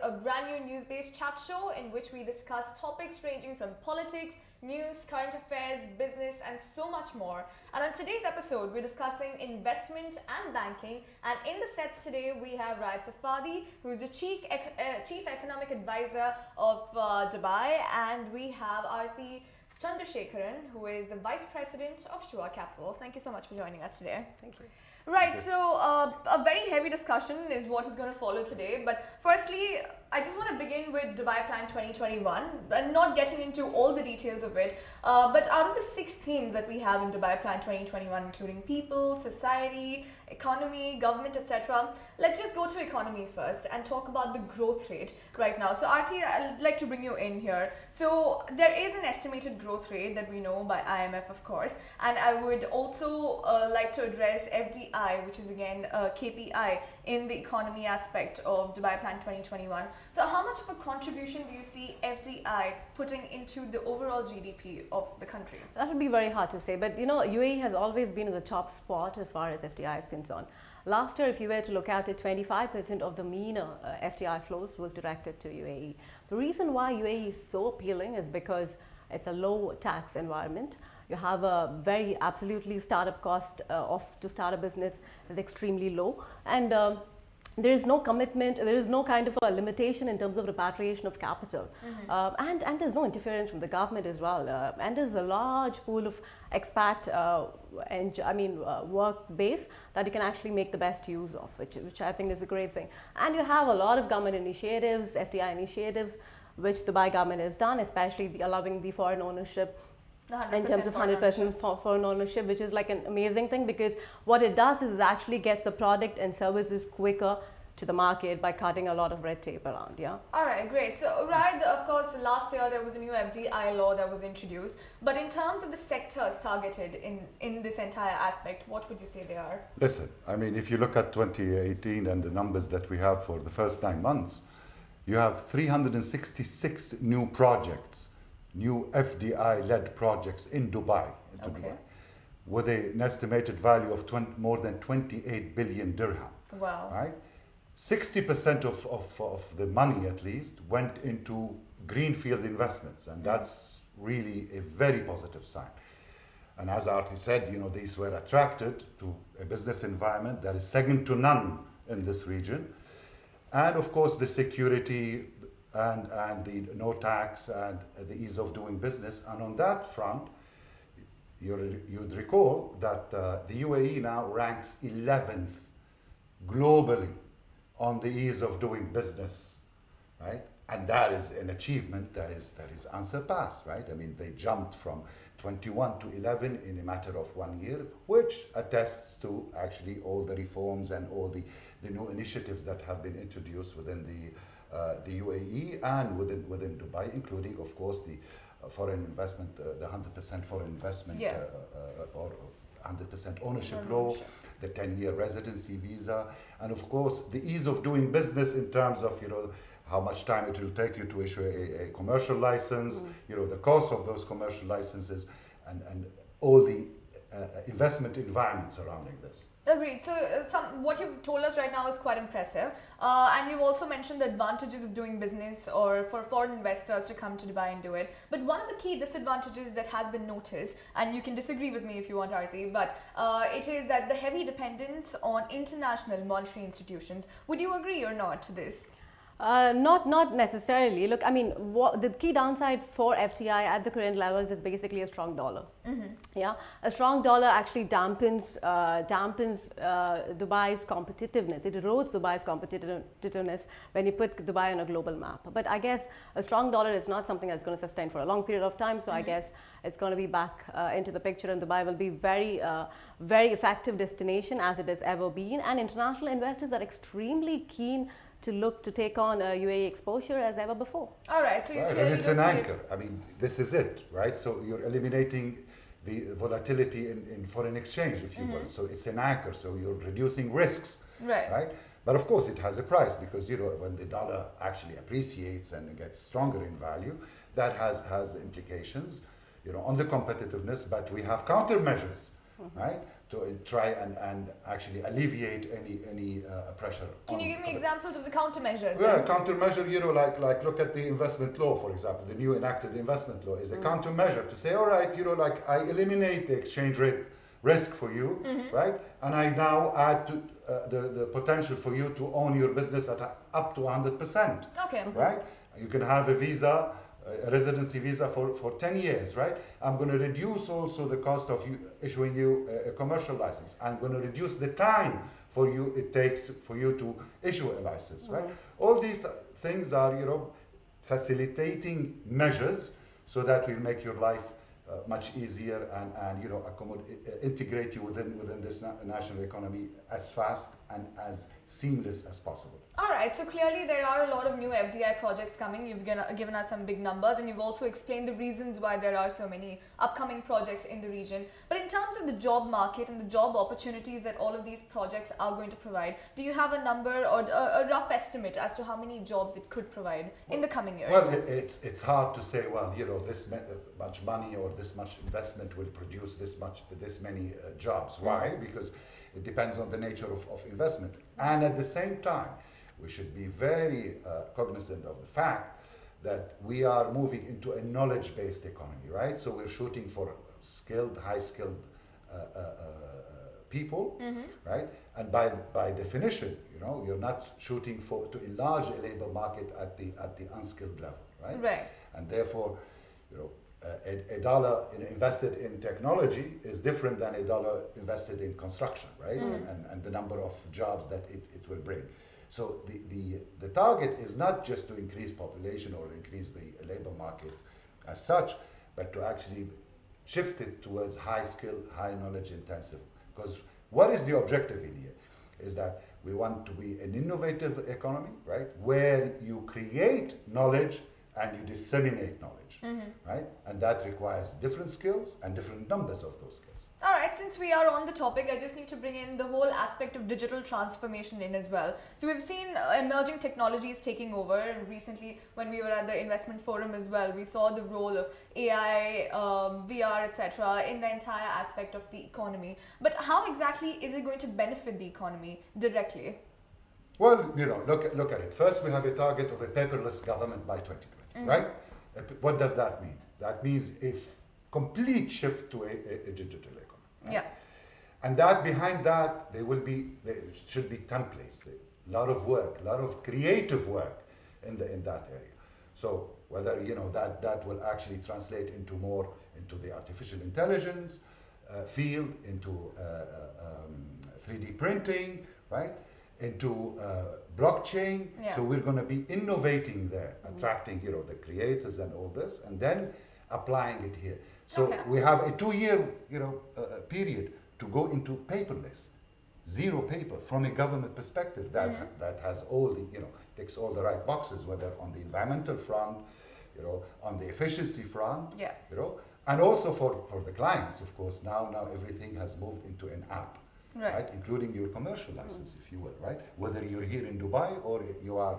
a brand new news-based chat show in which we discuss topics ranging from politics, news, current affairs, business, and so much more. And on today's episode, we're discussing investment and banking. And in the sets today, we have Raed Safadi, who's the Chief Economic Advisor of Dubai, and we have Aarthi Chandrasekaran, who is the Vice President of SHUAA Capital. Thank you so much for joining us today. Thank you. Right, so a very heavy discussion is what is going to follow today. But firstly, I just want to begin with Dubai Plan 2021 and not getting into all the details of it. But out of the 6 themes that we have in Dubai Plan 2021, including people, society, economy, government, etc., let's just go to economy first and talk about the growth rate right now. So Aarthi, I'd like to bring you in here. So there is an estimated growth rate that we know by IMF, of course, and I would also like to address FDI, which is again a KPI in the economy aspect of Dubai Plan 2021. So how much of a contribution do you see FDI putting into the overall GDP of the country? That would be very hard to say, but you know, UAE has always been in the top spot as far as FDI is concerned. Last year, if you were to look at it, 25% of the MENA FDI flows was directed to UAE. The reason why UAE is so appealing is because it's a low tax environment. You have a very absolutely startup cost to start a business is extremely low, and there is no commitment, there is no kind of a limitation in terms of repatriation of capital. And there's no interference from the government as well. And there's a large pool of expat work base that you can actually make the best use of, which I think is a great thing. And you have a lot of government initiatives, FDI initiatives, which the Dubai government has done, especially allowing the foreign ownership in terms of 100% foreign ownership, which is like an amazing thing, because what it does is it actually gets the product and services quicker to the market by cutting a lot of red tape around. Yeah. All right, great. So Raed, of course, last year there was a new FDI law that was introduced, but in terms of the sectors targeted in this entire aspect, what would you say they are? Listen, I mean, if you look at 2018 and the numbers that we have for the first 9 months, you have 366 new projects, new FDI-led projects in Dubai, Dubai, with an estimated value of more than 28 billion dirham. Wow. Right? 60% of the money, at least, went into greenfield investments, and that's really a very positive sign. And as Aarthi said, you know, these were attracted to a business environment that is second to none in this region. And of course, the security and the no tax and the ease of doing business. And on that front, you'd recall that the UAE now ranks 11th globally on the ease of doing business, right? And that is an achievement that is unsurpassed, right? I mean, they jumped from 21 to 11 in a matter of 1 year, which attests to actually all the reforms and all the new initiatives that have been introduced within the UAE and within Dubai, including, of course, the foreign investment, the 100% foreign investment or 100% ownership law, the 10-year residency visa, and of course, the ease of doing business in terms of, you know, how much time it will take you to issue a commercial license, you know, the cost of those commercial licenses, and all the investment environment surrounding this. Agreed. So what you've told us right now is quite impressive. And you've also mentioned the advantages of doing business or for foreign investors to come to Dubai and do it. But one of the key disadvantages that has been noticed, and you can disagree with me if you want, Aarthi, but it is that the heavy dependence on international monetary institutions. Would you agree or not to this? Not necessarily. Look, I mean, the key downside for FDI at the current levels is basically a strong dollar. Yeah, a strong dollar actually dampens Dubai's competitiveness. It erodes Dubai's competitiveness when you put Dubai on a global map. But I guess a strong dollar is not something that's going to sustain for a long period of time. So I guess it's going to be back into the picture, and Dubai will be very effective destination as it has ever been. And international investors are extremely keen to take on UAE exposure as ever before. All right, so you and it's an anchor. I mean, this is it, right? So you're eliminating the volatility in foreign exchange, if you will. So it's an anchor. So you're reducing risks, right? But of course, it has a price, because, you know, when the dollar actually appreciates and gets stronger in value, that has implications, you know, on the competitiveness. But we have countermeasures, right, to try and actually alleviate any pressure. Can you give me examples of the countermeasures? Yeah, countermeasure, like look at the investment law, for example. The new enacted investment law is a countermeasure to say, all right, I eliminate the exchange rate risk for you, right? And I now add to the potential for you to own your business at up to 100%. Okay. Right? You can have a visa, a residency visa for 10 years, right? I'm going to reduce also the cost of issuing you a commercial license. I'm going to reduce the time it takes for you to issue a license, right? All these things are, facilitating measures so that will make your life much easier and integrate you within this national economy as fast and as seamless as possible. All right, so clearly there are a lot of new FDI projects coming. You've given us some big numbers, and you've also explained the reasons why there are so many upcoming projects in the region. But in terms of the job market and the job opportunities that all of these projects are going to provide, do you have a number or a rough estimate as to how many jobs it could provide in the coming years? Well, it's hard to say, this much money or this much investment will produce this many jobs. Why? Because it depends on the nature of investment. And at the same time, we should be very cognizant of the fact that we are moving into a knowledge-based economy, right? So we're shooting for high-skilled people, right? And by definition, you're not shooting to enlarge the labor market at the unskilled level, right? Right. And therefore, a dollar invested in technology is different than a dollar invested in construction, right? And the number of jobs that it will bring. So the target is not just to increase population or increase the labor market as such, but to actually shift it towards high skill, high knowledge intensive. Because what is the objective in here? Is that we want to be an innovative economy, right? Where you create knowledge and you disseminate knowledge, right? And that requires different skills and different numbers of those skills. All right, since we are on the topic, I just need to bring in the whole aspect of digital transformation in as well. So we've seen emerging technologies taking over. Recently, when we were at the investment forum as well, we saw the role of AI, VR, etc. in the entire aspect of the economy. But how exactly is it going to benefit the economy directly? Well, look at it. First, we have a target of a paperless government by 2020, right? What does that mean? That means a complete shift to a digital economy. Right? Yeah. And behind that, there should be templates, a lot of work, a lot of creative work in that area. So whether that will actually translate into the artificial intelligence field, into 3D printing, right? Into blockchain. Yeah. So we're going to be innovating there, attracting the creators and all this, and then applying it here. So we have a 2-year period to go into paperless, zero paper from a government perspective that has all the ticks all the right boxes, whether on the environmental front, on the efficiency front, and also for the clients, of course. Now everything has moved into an app. Right, including your commercial license, if you will, right? Whether you're here in Dubai or you are,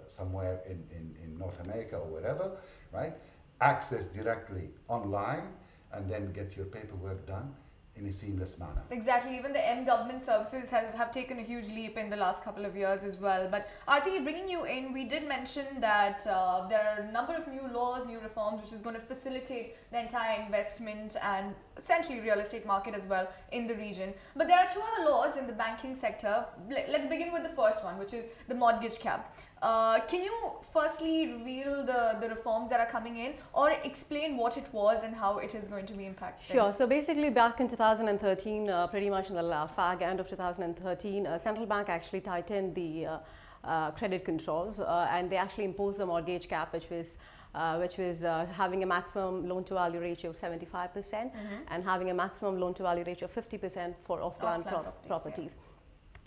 somewhere in North America or wherever, right? Access directly online and then get your paperwork done in a seamless manner. Exactly. Even the government services have taken a huge leap in the last couple of years as well. But Aarthi, bringing you in, we did mention that there are a number of new laws, new reforms, which is going to facilitate the entire investment and essentially real estate market as well in the region. But there are 2 other laws in the banking sector. Let's begin with the first one, which is the mortgage cap. Can you firstly reveal the reforms that are coming in, or explain what it was and how it is going to be impacted? Sure. So basically back in 2013, pretty much in the fag end of 2013, central bank actually tightened the credit controls and they actually imposed a mortgage cap which was having a maximum loan to value ratio of 75% and having a maximum loan to value ratio of 50% for off-plan properties. Yeah.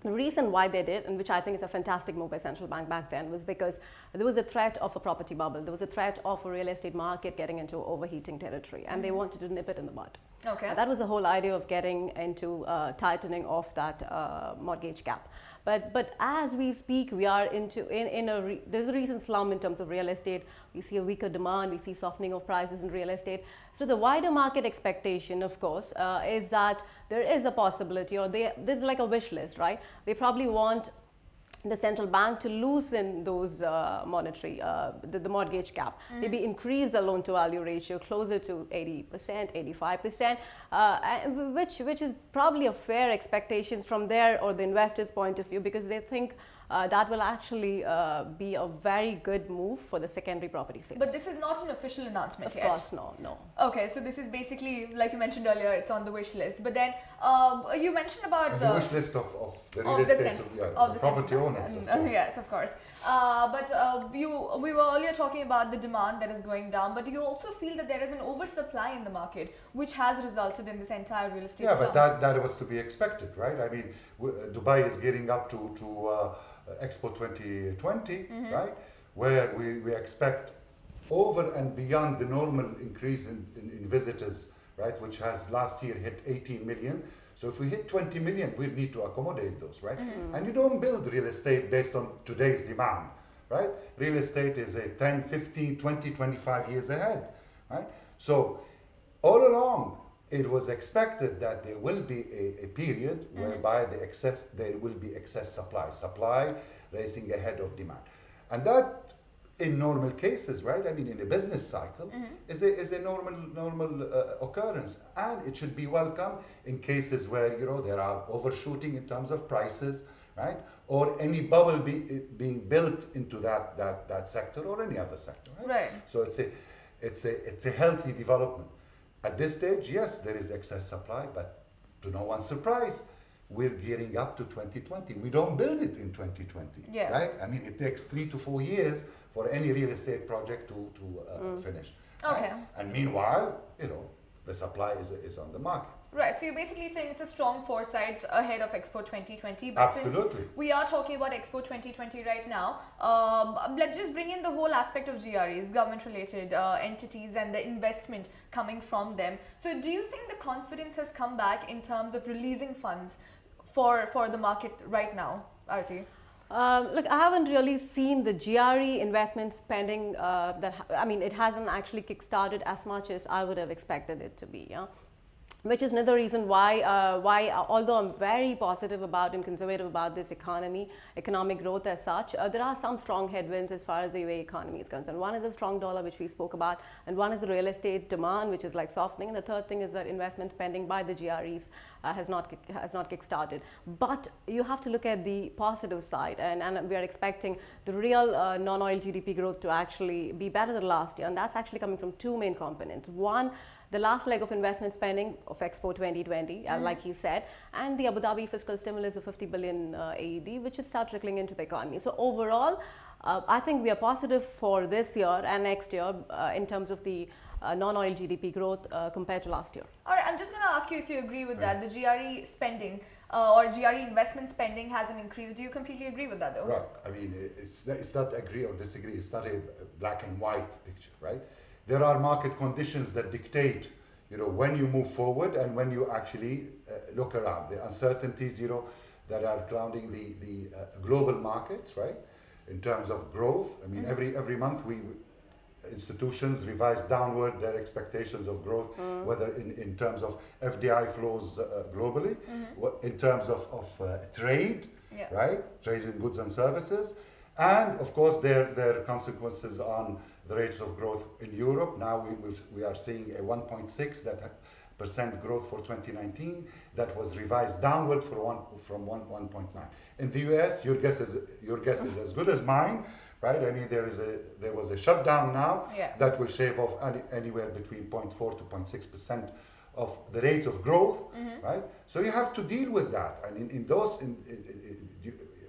The reason why they did, and which I think is a fantastic move by central bank back then, was because there was a threat of a property bubble. There was a threat of a real estate market getting into overheating territory, and they wanted to nip it in the bud. Okay. That was the whole idea of getting into tightening of that mortgage cap. But as we speak, we are there's a recent slump in terms of real estate. We see a weaker demand, we see softening of prices in real estate. So the wider market expectation, of course, is that there is a possibility, or there's like a wish list, right? They probably want the central bank to loosen those the mortgage cap, maybe increase the loan to value ratio closer to 80%, 85%, which is probably a fair expectation from their or the investors' point of view, because they think that will actually be a very good move for the secondary property sales. But this is not an official announcement yet. Of course, no. Okay, so this is basically, like you mentioned earlier, it's on the wish list. But then you mentioned about the wish list of the real of the estate, the property owners. Of course. Yes, of course. But we were earlier talking about the demand that is going down, but you also feel that there is an oversupply in the market, which has resulted in this entire real estate slump. But that was to be expected, right? I mean, Dubai is getting up to Expo 2020, right? Where we expect over and beyond the normal increase in visitors, right? Which has last year hit 18 million. So if we hit 20 million, we need to accommodate those, right? And you don't build real estate based on today's demand, right? Real estate is a 10, 15, 20, 25 years ahead, right? So all along, it was expected that there will be a period whereby there will be excess supply racing ahead of demand. And that, in normal cases, right? I mean, in a business cycle, is a normal occurrence, and it should be welcome in cases where there are overshooting in terms of prices, right? Or any bubble being built into that sector or any other sector, right? Right. So it's a healthy development. At this stage, yes, there is excess supply, but to no one's surprise, we're gearing up to 2020. We don't build it in 2020, right? I mean, it takes 3 to 4 years for any real estate project to finish. Okay. Right? And meanwhile, the supply is on the market. Right, so you're basically saying it's a strong foresight ahead of Expo 2020. But Absolutely. Since we are talking about Expo 2020 right now, let's just bring in the whole aspect of GREs, government-related entities, and the investment coming from them. So do you think the confidence has come back in terms of releasing funds for the market right now, Aarthi? Look, I haven't really seen the GRE investment spending it hasn't actually kickstarted as much as I would have expected it to be, which is another reason why although I'm very positive about and conservative about this economic growth as such, there are some strong headwinds as far as the UAE economy is concerned. One is the strong dollar, which we spoke about, and one is the real estate demand, which is like softening, and the third thing is that investment spending by the GREs has not kickstarted. But you have to look at the positive side, and we are expecting the real non-oil GDP growth to actually be better than last year, and that's actually coming from two main components. One, the last leg of investment spending of Expo 2020, like he said, and the Abu Dhabi fiscal stimulus of 50 billion AED, which will start trickling into the economy. So overall, I think we are positive for this year and next year in terms of the non-oil GDP growth compared to last year. All right, I'm just going to ask you if you agree with that. The GRE spending or GRE investment spending hasn't increased. Do you completely agree with that, though? Right. I mean, it's not agree or disagree. It's not a black and white picture, right? There are market conditions that dictate, when you move forward and when you actually look around. The uncertainties, that are clouding the global markets, right? In terms of growth, I mean, every month institutions revise downward their expectations of growth, whether in terms of FDI flows globally, in terms of trade, right? Trade in goods and services, and of course their consequences on the rates of growth in Europe. Now we are seeing a 1.6% growth for 2019 that was revised downward from 1.9. In the US, your guess is as good as mine, right? I mean, there was a shutdown now that will shave off anywhere between 0.4 to 0.6% of the rate of growth, right? So you have to deal with that, and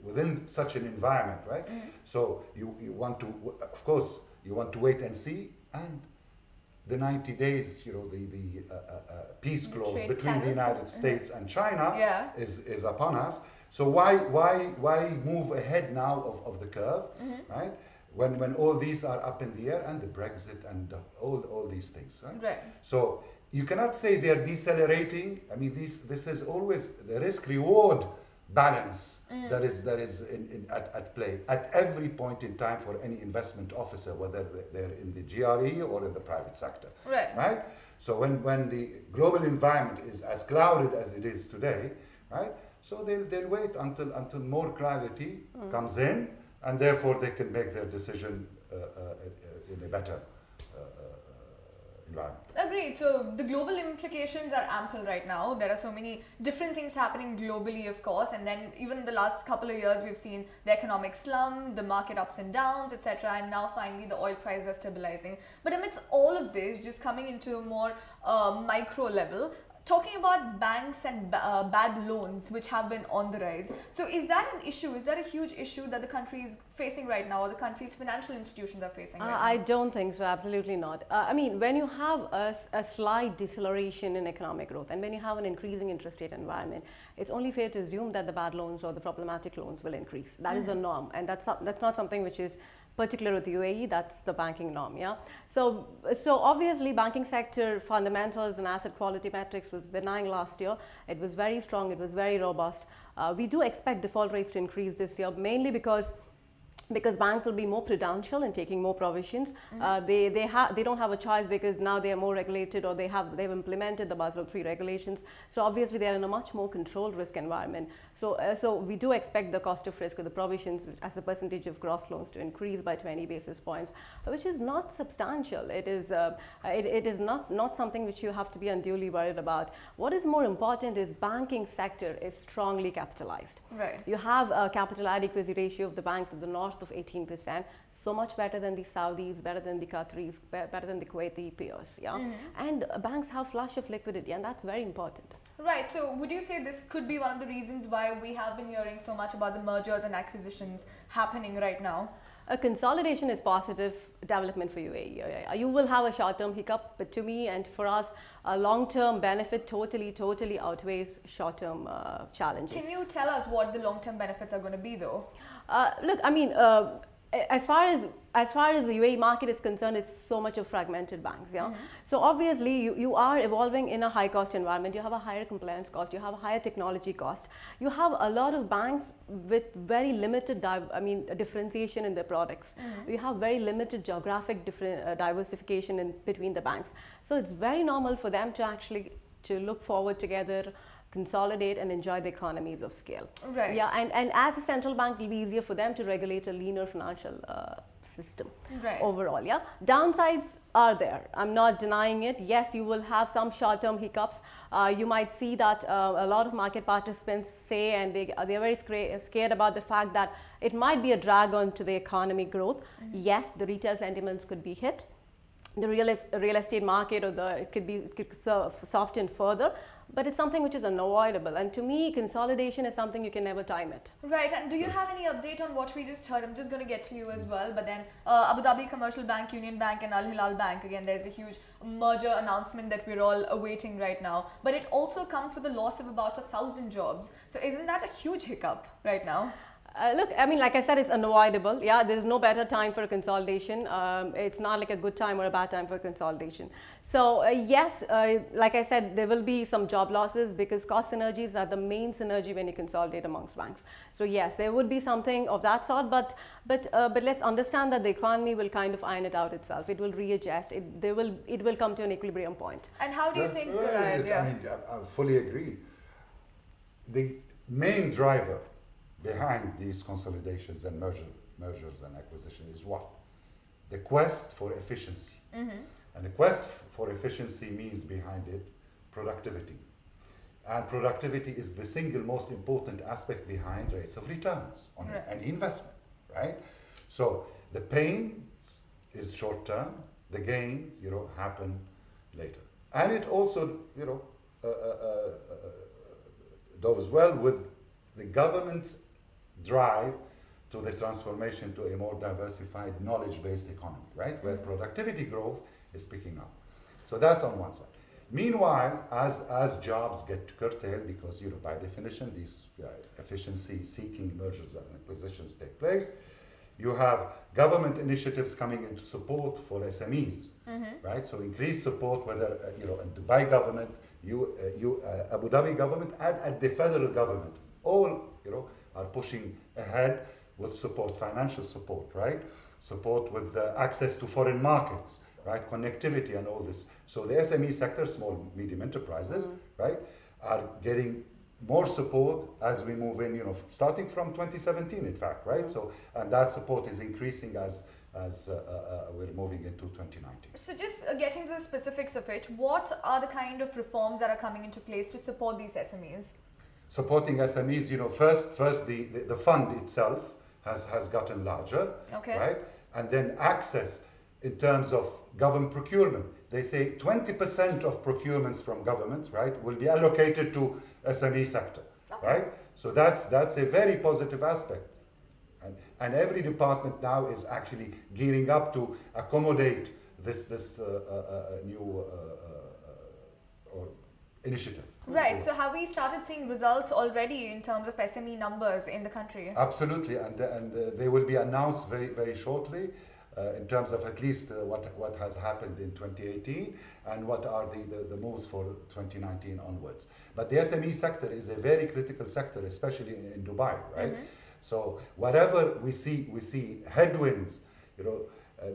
within such an environment, right? So you want to, of course, you want to wait and see, and the 90 days, the peace clause between the United States and China is upon us. So why move ahead now of the curve, right? When all these are up in the air, and the Brexit and all these things, right? Right. So you cannot say they're decelerating. I mean, this is always the risk reward balance that is at play at every point in time for any investment officer, whether they're in the GRE or in the private sector. Right? So when the global environment is as clouded as it is today, right? So they'll wait until more clarity comes in, and therefore they can make their decision in a better environment. Agreed. So the global implications are ample right now. There are so many different things happening globally, of course, and then even in the last couple of years, we've seen the economic slump, the market ups and downs, etc. And now finally the oil prices are stabilizing. But amidst all of this, just coming into a more micro level, talking about banks and bad loans which have been on the rise. So is that an issue? Is that a huge issue that the country is facing right now, or the country's financial institutions are facing right now? I don't think so, absolutely not. I mean, when you have a slight deceleration in economic growth and when you have an increasing interest rate environment, it's only fair to assume that the bad loans or the problematic loans will increase. That is the norm, and that's not something which is particular with UAE, that's the banking norm, yeah. So obviously banking sector fundamentals and asset quality metrics was benign last year. It was very strong, it was very robust. We do expect default rates to increase this year, mainly because banks will be more prudential in taking more provisions. They don't have a choice because now they are more regulated, or they've implemented the Basel III regulations. So obviously they are in a much more controlled risk environment. So we do expect the cost of risk or the provisions as a percentage of gross loans to increase by 20 basis points, which is not substantial. It is not something which you have to be unduly worried about. What is more important is banking sector is strongly capitalized. Right. You have a capital adequacy ratio of the banks of the north of 18%, so much better than the Saudis, better than the Qataris, better than the Kuwaiti peers, yeah. And banks have flush of liquidity, and that's very important. Right. So would you say this could be one of the reasons why we have been hearing so much about the mergers and acquisitions happening right now? A consolidation is positive development for UAE. You will have a short-term hiccup, but to me and for us, a long-term benefit totally outweighs short-term challenges. Can you tell us what the long-term benefits are going to be, though? Look, I mean, as far as the UAE market is concerned, it's so much of fragmented banks, yeah. So obviously you are evolving in a high cost environment. You have a higher compliance cost, you have a higher technology cost, you have a lot of banks with very limited differentiation in their products. You have very limited geographic diversification in between the banks. So it's very normal for them to look forward together, consolidate and enjoy the economies of scale. Right. Yeah, and as a central bank, it'll be easier for them to regulate a leaner financial system overall. Yeah, downsides are there. I'm not denying it. Yes, you will have some short-term hiccups. You might see that a lot of market participants say, and they're very scared about the fact that it might be a drag on to the economy growth. Yes, the retail sentiments could be hit. The real estate market could soften further, but it's something which is unavoidable. And to me, consolidation is something you can never time it. Right. And do you have any update on what we just heard? I'm just going to get to you as well. But then Abu Dhabi Commercial Bank, Union Bank and Al Hilal Bank, again, there's a huge merger announcement that we're all awaiting right now. But it also comes with a loss of about 1,000 jobs. So isn't that a huge hiccup right now? Look, I mean, like I said, it's unavoidable. Yeah, there's no better time for a consolidation. It's not like a good time or a bad time for consolidation. So yes, like I said, there will be some job losses because cost synergies are the main synergy when you consolidate amongst banks. So yes, there would be something of that sort, but let's understand that the economy will kind of iron it out itself. It will readjust. It will come to an equilibrium point. And how do you think? I mean, I fully agree. The main driver behind these consolidations and mergers and acquisitions is what? The quest for efficiency. And the quest for efficiency means behind it productivity. And productivity is the single most important aspect behind rates of returns on any investment, right? So the pain is short term, the gain, happen later. And it also, does well with the government's drive to the transformation to a more diversified, knowledge-based economy, right? Where productivity growth is picking up. So that's on one side. Meanwhile, as jobs get curtailed, because by definition these efficiency-seeking mergers and acquisitions take place, you have government initiatives coming into support for SMEs, right? So increased support, whether in Dubai government, Abu Dhabi government, and at the federal government all, are pushing ahead with support, financial support, right? Support with access to foreign markets, right? Connectivity and all this. So the SME sector, small, medium enterprises, right, are getting more support as we move in, starting from 2017, in fact, right? So, and that support is increasing as we're moving into 2019. So just getting to the specifics of it, what are the kind of reforms that are coming into place to support these SMEs? Supporting SMEs, first the fund itself has gotten larger, okay, right? And then access in terms of government procurement. They say 20% of procurements from governments, right, will be allocated to SME sector, okay, right? So that's a very positive aspect. And every department now is actually gearing up to accommodate this new or initiative. Right. So have we started seeing results already in terms of SME numbers in the country? Absolutely, and they will be announced very, very shortly in terms of at least what has happened in 2018 and what are the moves for 2019 onwards. But the SME sector is a very critical sector, especially in Dubai, right? Mm-hmm. So whatever we see headwinds,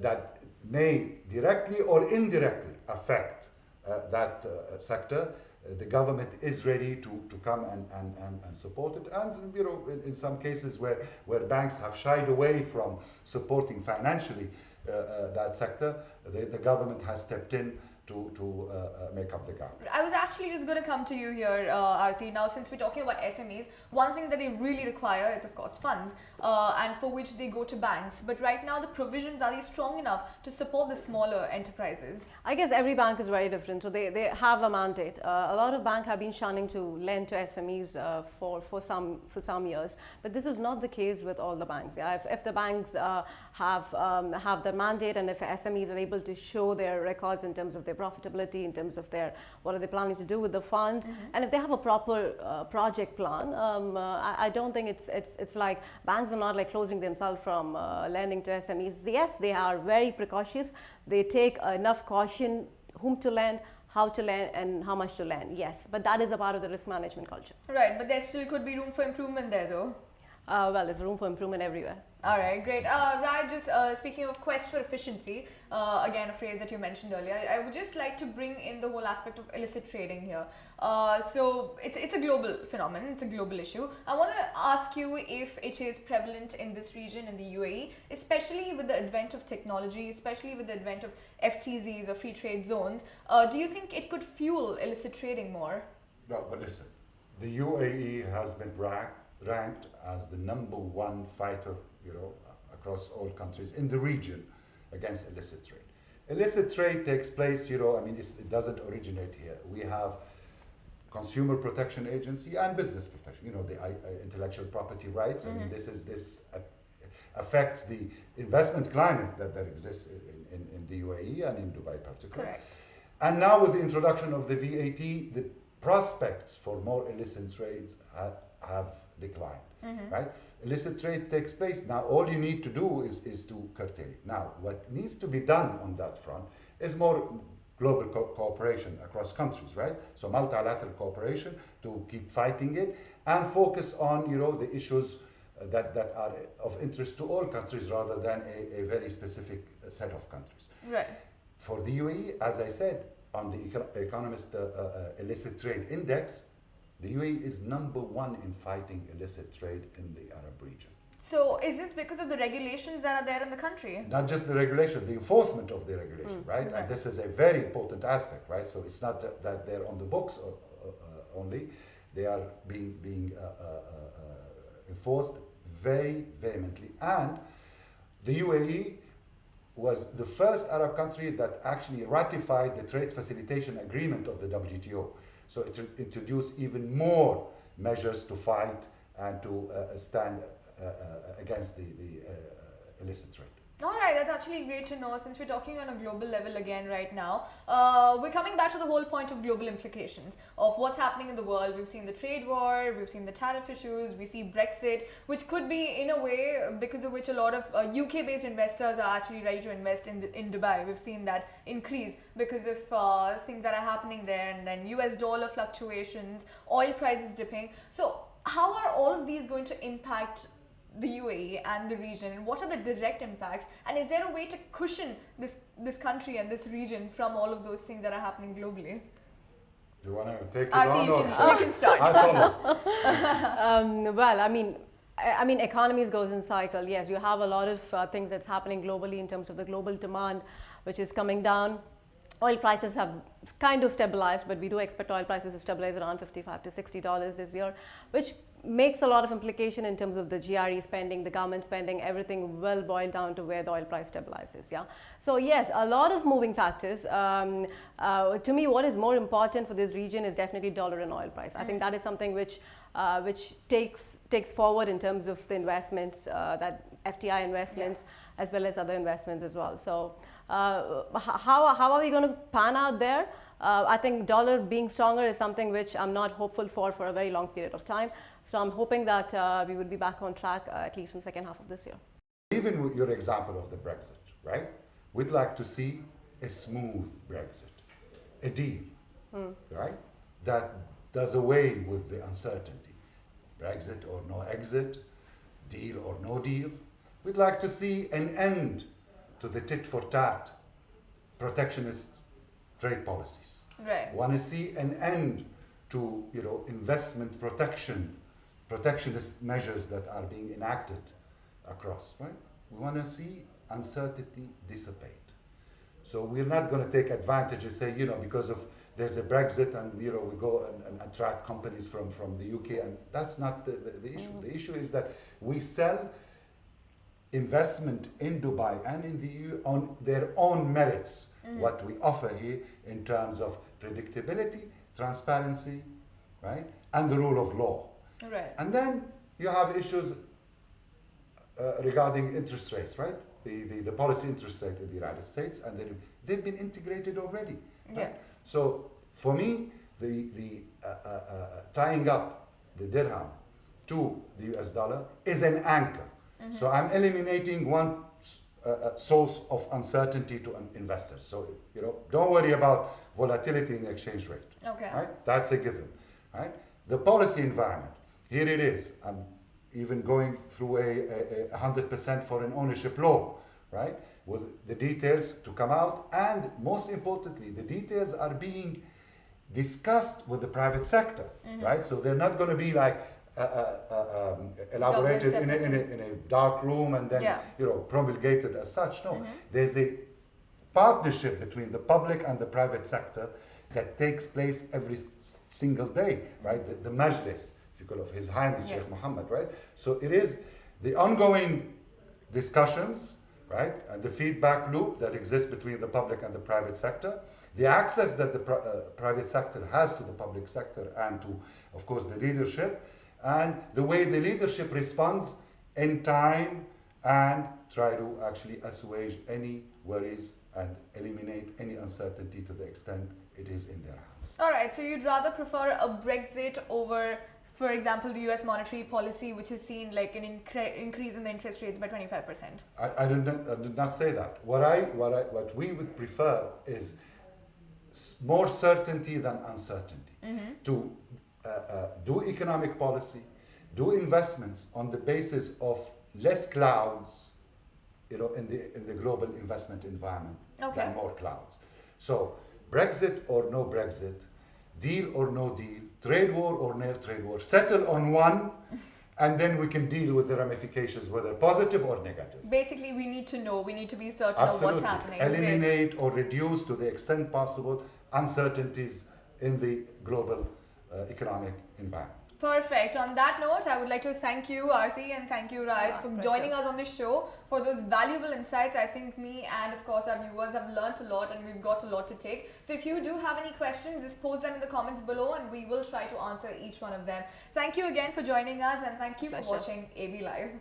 that may directly or indirectly affect that sector. The government is ready to come and support it. And in some cases where banks have shied away from supporting financially that sector, the government has stepped in to make up the gap. I was actually just going to come to you here, Aarthi. Now, since we're talking about SMEs, one thing that they really require is, of course, funds, and for which they go to banks. But right now, the provisions, are they strong enough to support the smaller enterprises? I guess every bank is very different. So they have a mandate. A lot of banks have been shunning to lend to SMEs for some years, but this is not the case with all the banks. Yeah, if the banks have the mandate, and if SMEs are able to show their records in terms of their profitability, in terms of what are they planning to do with the funds, and if they have a proper project plan, I don't think it's like banks are not like closing themselves from lending to SMEs. Yes, they are very precautious. They take enough caution whom to lend, how to lend, and how much to lend. Yes, but that is a part of the risk management culture. Right, but there still could be room for improvement there, though. Well, there's room for improvement everywhere. All right, great. Raed, just speaking of quest for efficiency, again, a phrase that you mentioned earlier, I would just like to bring in the whole aspect of illicit trading here. So it's a global phenomenon, it's a global issue. I want to ask you if it is prevalent in this region, in the UAE, especially with the advent of technology, especially with the advent of FTZs or free trade zones. Do you think it could fuel illicit trading more? No, but listen, the UAE has been ranked as the #1 fighter, across all countries in the region against illicit trade. Illicit trade takes place, it doesn't originate here. We have Consumer Protection Agency and Business Protection, the intellectual property rights. I mean, this affects the investment climate that exists in the UAE and in Dubai particularly. Correct. And now with the introduction of the VAT, the prospects for more illicit trades have declined, right? Illicit trade takes place. Now, all you need to do is to curtail it. Now, what needs to be done on that front is more global cooperation across countries, right? So multilateral cooperation to keep fighting it and focus on, the issues that are of interest to all countries rather than a very specific set of countries. Right. For the UAE, as I said, on the Economist Illicit Trade Index, the UAE is #1 in fighting illicit trade in the Arab region. So is this because of the regulations that are there in the country? Not just the regulation, the enforcement of the regulation, right? Okay. And this is a very important aspect, right? So it's not that they're on the books only, they are being enforced very vehemently. And the UAE was the first Arab country that actually ratified the trade facilitation agreement of the WTO. So it introduced even more measures to fight and to stand against the illicit trade. All right, that's actually great to know, since we're talking on a global level again right now. We're coming back to the whole point of global implications of what's happening in the world. We've seen the trade war, we've seen the tariff issues, we see Brexit, which could be, in a way, because of which a lot of UK-based investors are actually ready to invest in Dubai. We've seen that increase because of things that are happening there, and then US dollar fluctuations, oil prices dipping. So how are all of these going to impact the UAE and the region? What are the direct impacts? And is there a way to cushion this country and this region from all of those things that are happening globally? Do you want to take it Aarthi, on? you can start. I follow. Well, I mean, economies goes in cycle. Yes, you have a lot of things that's happening globally in terms of the global demand, which is coming down. Oil prices have kind of stabilized, but we do expect oil prices to stabilize around $55 to $60 this year, which makes a lot of implication in terms of the GRE spending, the government spending, everything will boil down to where the oil price stabilizes. Yeah. So yes, a lot of moving factors. To me, what is more important for this region is definitely dollar and oil price. I think that is something which takes forward in terms of the investments, that FTI investments, as well as other investments as well. So how are we going to pan out there? I think dollar being stronger is something which I'm not hopeful for a very long period of time. So I'm hoping that we will be back on track at least in the second half of this year. Even with your example of the Brexit, right? We'd like to see a smooth Brexit, a deal, right? That does away with the uncertainty. Brexit or no exit, deal or no deal. We'd like to see an end to the tit-for-tat protectionist trade policies. Right. Want to see an end to investment protectionist measures that are being enacted across. Right. We want to see uncertainty dissipate. So we're not going to take advantage and say because of there's a Brexit and we go and attract companies from the UK, and that's not the issue. The issue is that we sell investment in Dubai and in the EU on their own merits. What we offer here in terms of predictability, transparency, right, and the rule of law. Right. And then you have issues regarding interest rates, right? The policy interest rate in the United States, and they've been integrated already. Right? Yeah. So for me, the tying up the dirham to the US dollar is an anchor. So I'm eliminating one source of uncertainty to investors. So don't worry about volatility in the exchange rate. Okay. Right? That's a given. Right? The policy environment. Here it is. I'm even going through a 100% foreign ownership law, right? With the details to come out, and most importantly, the details are being discussed with the private sector, right? So they're not going to be like elaborated in a dark room and then promulgated as such. No, there's a partnership between the public and the private sector that takes place every single day, right? The majlis, if you call of His Highness Sheikh Mohammed, right? So it is the ongoing discussions, right, and the feedback loop that exists between the public and the private sector, the access that the private sector has to the public sector and to, of course, the leadership, and the way the leadership responds in time and try to actually assuage any worries and eliminate any uncertainty to the extent it is in their hands. All right, so you'd rather prefer a Brexit over, for example, the US monetary policy, which has seen like an increase in the interest rates by 25%. I did not say that. What we would prefer is more certainty than uncertainty. To do economic policy, do investments on the basis of less clouds, in the global investment environment than more clouds. So Brexit or no Brexit, deal or no deal, trade war or no trade war, settle on one, and then we can deal with the ramifications, whether positive or negative. Basically, we need to know, we need to be certain Absolutely. of what's happening. Eliminate or reduce to the extent possible uncertainties in the global economic environment. Perfect. On that note, I would like to thank you, Aarthi, and thank you, Raed, for joining us on the show, for those valuable insights. I think me and, of course, our viewers have learnt a lot, and we've got a lot to take. So if you do have any questions, just post them in the comments below, and we will try to answer each one of them. Thank you again for joining us, and thank you for watching AB Live.